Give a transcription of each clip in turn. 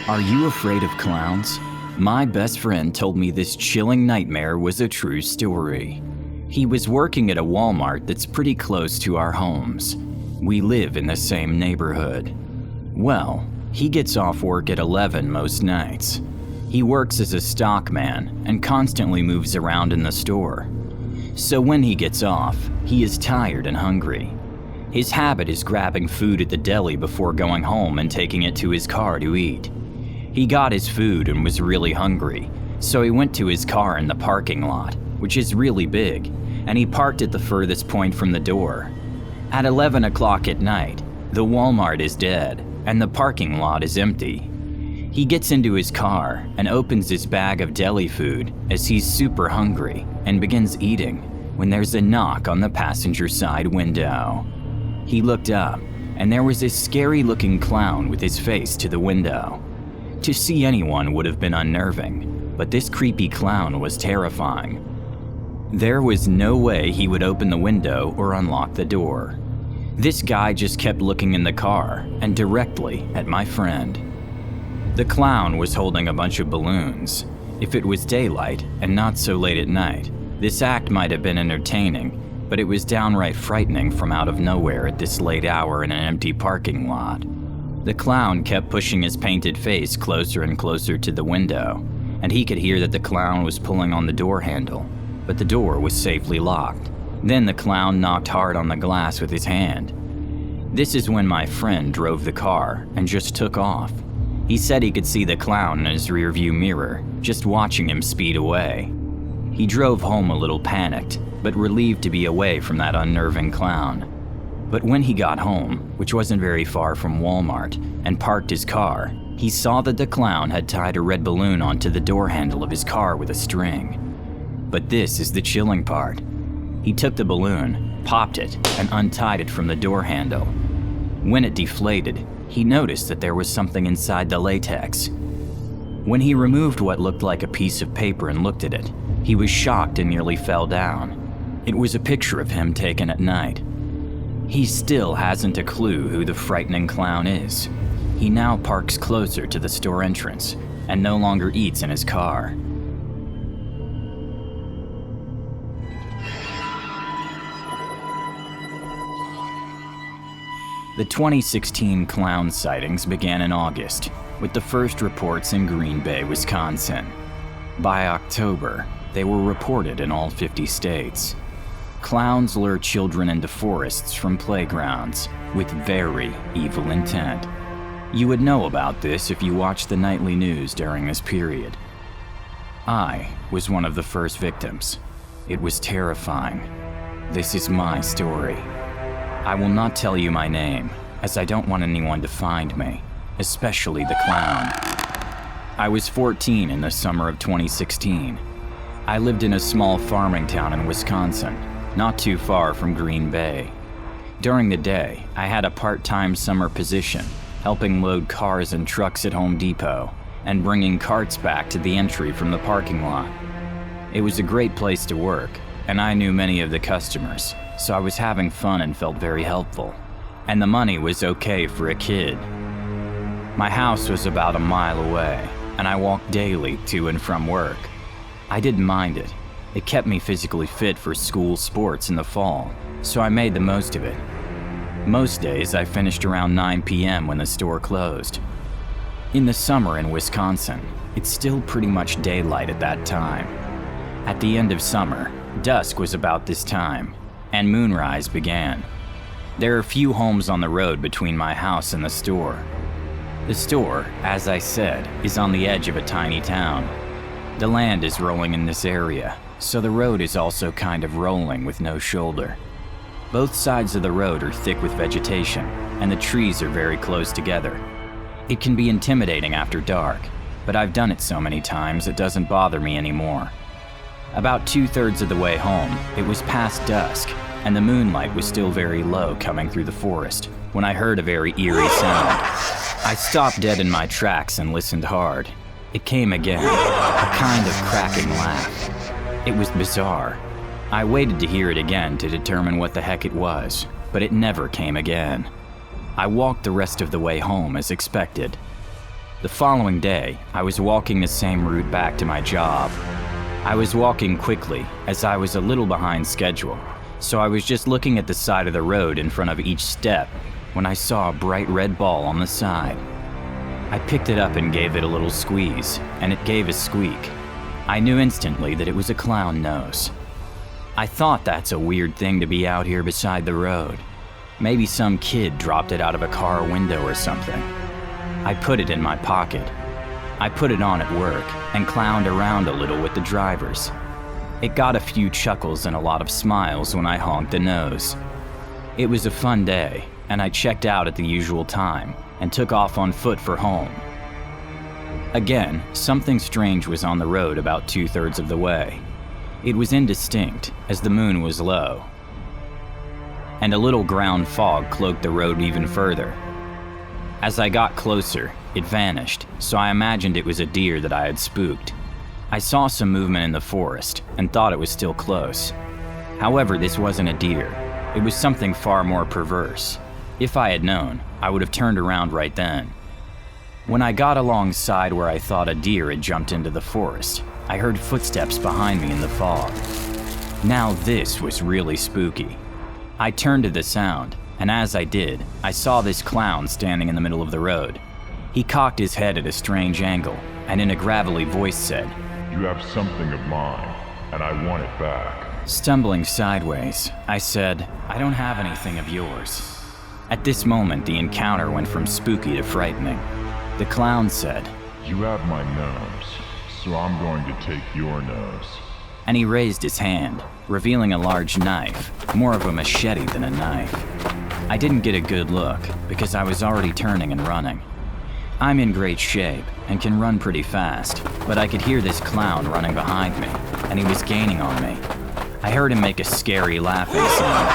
Are you afraid of clowns? My best friend told me this chilling nightmare was a true story. He was working at a Walmart that's pretty close to our homes. We live in the same neighborhood. Well, he gets off work at 11 most nights. He works as a stockman and constantly moves around in the store. So when he gets off, he is tired and hungry. His habit is grabbing food at the deli before going home and taking it to his car to eat. He got his food and was really hungry, so he went to his car in the parking lot, which is really big, and he parked at the furthest point from the door. At 11 o'clock at night, the Walmart is dead and the parking lot is empty. He gets into his car and opens his bag of deli food as he's super hungry and begins eating when there's a knock on the passenger side window. He looked up and there was this scary looking clown with his face to the window. To see anyone would have been unnerving, but this creepy clown was terrifying. There was no way he would open the window or unlock the door. This guy just kept looking in the car and directly at my friend. The clown was holding a bunch of balloons. If it was daylight and not so late at night, this act might have been entertaining, but it was downright frightening from out of nowhere at this late hour in an empty parking lot. The clown kept pushing his painted face closer and closer to the window, and he could hear that the clown was pulling on the door handle, but the door was safely locked. Then the clown knocked hard on the glass with his hand. This is when my friend drove the car and just took off. He said he could see the clown in his rearview mirror, just watching him speed away. He drove home a little panicked, but relieved to be away from that unnerving clown. But when he got home, which wasn't very far from Walmart, and parked his car, he saw that the clown had tied a red balloon onto the door handle of his car with a string. But this is the chilling part. He took the balloon, popped it, and untied it from the door handle. When it deflated, he noticed that there was something inside the latex. When he removed what looked like a piece of paper and looked at it, he was shocked and nearly fell down. It was a picture of him taken at night. He still hasn't a clue who the frightening clown is. He now parks closer to the store entrance and no longer eats in his car. The 2016 clown sightings began in August, with the first reports in Green Bay, Wisconsin. By October, they were reported in all 50 states. Clowns lure children into forests from playgrounds with very evil intent. You would know about this if you watched the nightly news during this period. I was one of the first victims. It was terrifying. This is my story. I will not tell you my name, as I don't want anyone to find me, especially the clown. I was 14 in the summer of 2016. I lived in a small farming town in Wisconsin, not too far from Green Bay. During the day, I had a part-time summer position, helping load cars and trucks at Home Depot and bringing carts back to the entry from the parking lot. It was a great place to work, and I knew many of the customers, so I was having fun and felt very helpful. And the money was okay for a kid. My house was about a mile away, and I walked daily to and from work. I didn't mind it. It kept me physically fit for school sports in the fall, so I made the most of it. Most days I finished around 9 p.m. when the store closed. In the summer in Wisconsin, it's still pretty much daylight at that time. At the end of summer, dusk was about this time, and moonrise began. There are few homes on the road between my house and the store. The store, as I said, is on the edge of a tiny town. The land is rolling in this area, so the road is also kind of rolling with no shoulder. Both sides of the road are thick with vegetation, and the trees are very close together. It can be intimidating after dark, but I've done it so many times it doesn't bother me anymore. About 2/3 of the way home, it was past dusk, and the moonlight was still very low coming through the forest when I heard a very eerie sound. I stopped dead in my tracks and listened hard. It came again, a kind of cracking laugh. It was bizarre. I waited to hear it again to determine what the heck it was, but it never came again. I walked the rest of the way home as expected. The following day, I was walking the same route back to my job. I was walking quickly as I was a little behind schedule, so I was just looking at the side of the road in front of each step when I saw a bright red ball on the side. I picked it up and gave it a little squeeze, and it gave a squeak. I knew instantly that it was a clown nose. I thought that's a weird thing to be out here beside the road. Maybe some kid dropped it out of a car window or something. I put it in my pocket. I put it on at work and clowned around a little with the drivers. It got a few chuckles and a lot of smiles when I honked the nose. It was a fun day, and I checked out at the usual time and took off on foot for home. Again, something strange was on the road about 2/3 of the way. It was indistinct as the moon was low, and a little ground fog cloaked the road even further. As I got closer, it vanished, so I imagined it was a deer that I had spooked. I saw some movement in the forest and thought it was still close. However, this wasn't a deer. It was something far more perverse. If I had known, I would have turned around right then. When I got alongside where I thought a deer had jumped into the forest, I heard footsteps behind me in the fog. Now this was really spooky. I turned to the sound, and as I did, I saw this clown standing in the middle of the road. He cocked his head at a strange angle, and in a gravelly voice said, "You have something of mine, and I want it back." Stumbling sideways, I said, "I don't have anything of yours." At this moment, the encounter went from spooky to frightening. The clown said, "You have my nose, so I'm going to take your nose." And he raised his hand, revealing a large knife, more of a machete than a knife. I didn't get a good look because I was already turning and running. I'm in great shape and can run pretty fast, but I could hear this clown running behind me, and he was gaining on me. I heard him make a scary laughing sound.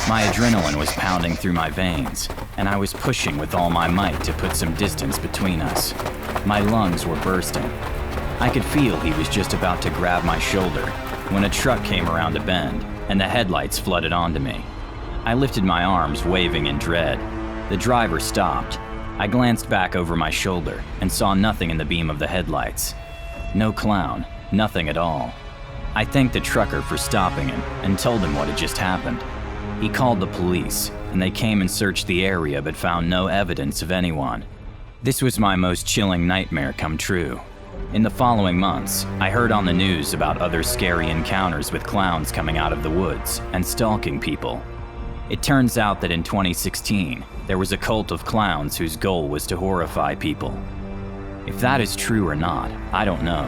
My adrenaline was pounding through my veins, and I was pushing with all my might to put some distance between us. My lungs were bursting. I could feel he was just about to grab my shoulder when a truck came around a bend, and the headlights flooded onto me. I lifted my arms, waving in dread. The driver stopped. I glanced back over my shoulder and saw nothing in the beam of the headlights. No clown, nothing at all. I thanked the trucker for stopping him and told him what had just happened. He called the police, and they came and searched the area but found no evidence of anyone. This was my most chilling nightmare come true. In the following months, I heard on the news about other scary encounters with clowns coming out of the woods and stalking people. It turns out that in 2016, there was a cult of clowns whose goal was to horrify people. If that is true or not, I don't know.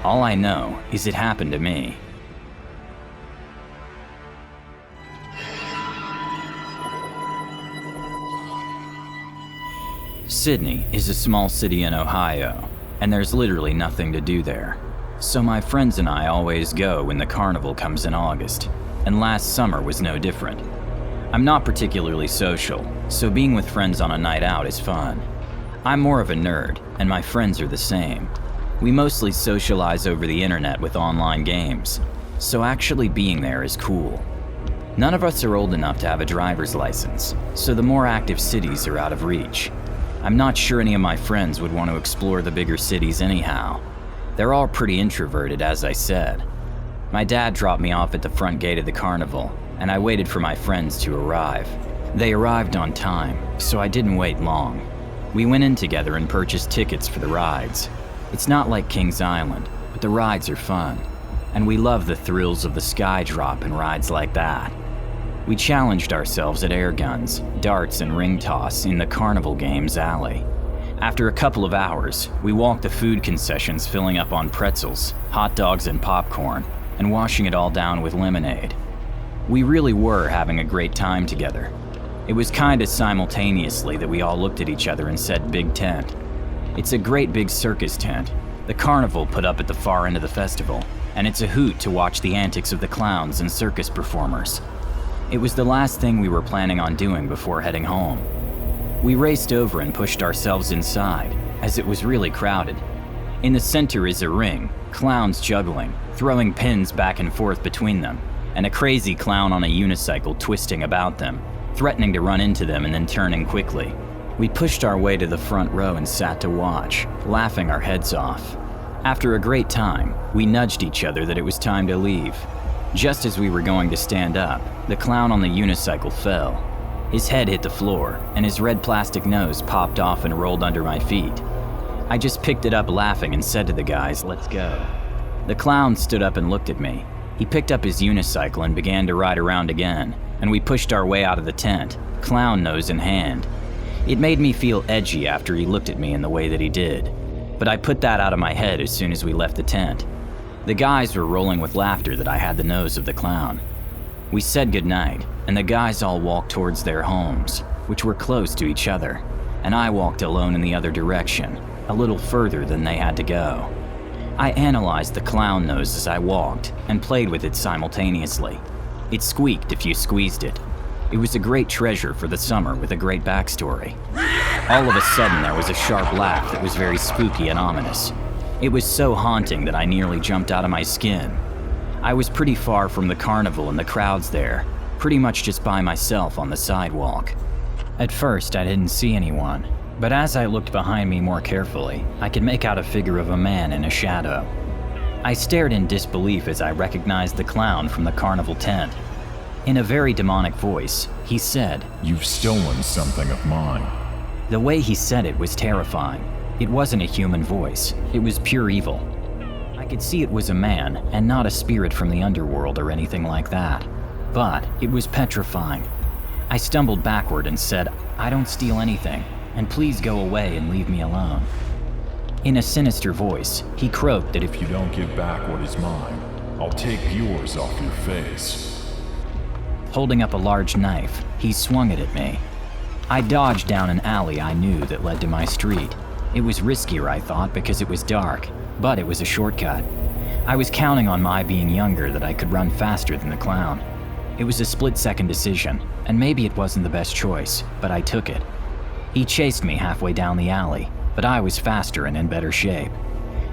All I know is it happened to me. Sydney is a small city in Ohio, and there's literally nothing to do there. So my friends and I always go when the carnival comes in August, and last summer was no different. I'm not particularly social, so being with friends on a night out is fun. I'm more of a nerd, and my friends are the same. We mostly socialize over the internet with online games, so actually being there is cool. None of us are old enough to have a driver's license, so the more active cities are out of reach. I'm not sure any of my friends would want to explore the bigger cities anyhow. They're all pretty introverted, as I said. My dad dropped me off at the front gate of the carnival, and I waited for my friends to arrive. They arrived on time, so I didn't wait long. We went in together and purchased tickets for the rides. It's not like Kings Island, but the rides are fun, and we love the thrills of the sky drop and rides like that. We challenged ourselves at air guns, darts, and ring toss in the Carnival Games alley. After a couple of hours, we walked the food concessions filling up on pretzels, hot dogs, and popcorn, and washing it all down with lemonade. We really were having a great time together. It was kinda simultaneously that we all looked at each other and said big tent. It's a great big circus tent. The carnival put up at the far end of the festival, and it's a hoot to watch the antics of the clowns and circus performers. It was the last thing we were planning on doing before heading home. We raced over and pushed ourselves inside, as it was really crowded. In the center is a ring, clowns juggling, throwing pins back and forth between them, and a crazy clown on a unicycle twisting about them, threatening to run into them and then turning quickly. We pushed our way to the front row and sat to watch, laughing our heads off. After a great time, we nudged each other that it was time to leave. Just as we were going to stand up, the clown on the unicycle fell. His head hit the floor, and his red plastic nose popped off and rolled under my feet. I just picked it up laughing and said to the guys, "Let's go." The clown stood up and looked at me. He picked up his unicycle and began to ride around again, and we pushed our way out of the tent, clown nose in hand. It made me feel edgy after he looked at me in the way that he did, but I put that out of my head as soon as we left the tent. The guys were rolling with laughter that I had the nose of the clown. We said goodnight, and the guys all walked towards their homes, which were close to each other, and I walked alone in the other direction, a little further than they had to go. I analyzed the clown nose as I walked and played with it simultaneously. It squeaked if you squeezed it. It was a great treasure for the summer with a great backstory. All of a sudden there was a sharp laugh that was very spooky and ominous. It was so haunting that I nearly jumped out of my skin. I was pretty far from the carnival and the crowds there, pretty much just by myself on the sidewalk. At first I didn't see anyone, but as I looked behind me more carefully, I could make out a figure of a man in a shadow. I stared in disbelief as I recognized the clown from the carnival tent. In a very demonic voice, he said, "You've stolen something of mine." The way he said it was terrifying. It wasn't a human voice, it was pure evil. I could see it was a man and not a spirit from the underworld or anything like that, but it was petrifying. I stumbled backward and said, "I don't steal anything, and please go away and leave me alone." In a sinister voice, he croaked that if "If you don't give back what is mine, I'll take yours off your face." Holding up a large knife, he swung it at me. I dodged down an alley I knew that led to my street. It was riskier, I thought, because it was dark, but it was a shortcut. I was counting on my being younger that I could run faster than the clown. It was a split-second decision, and maybe it wasn't the best choice, but I took it. He chased me halfway down the alley, but I was faster and in better shape.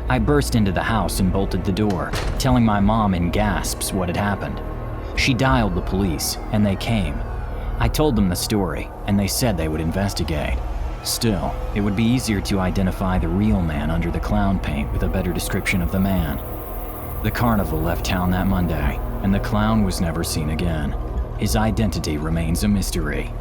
I burst into the house and bolted the door, telling my mom in gasps what had happened. She dialed the police, and they came. I told them the story, and they said they would investigate. Still, it would be easier to identify the real man under the clown paint with a better description of the man. The carnival left town that Monday, and the clown was never seen again. His identity remains a mystery.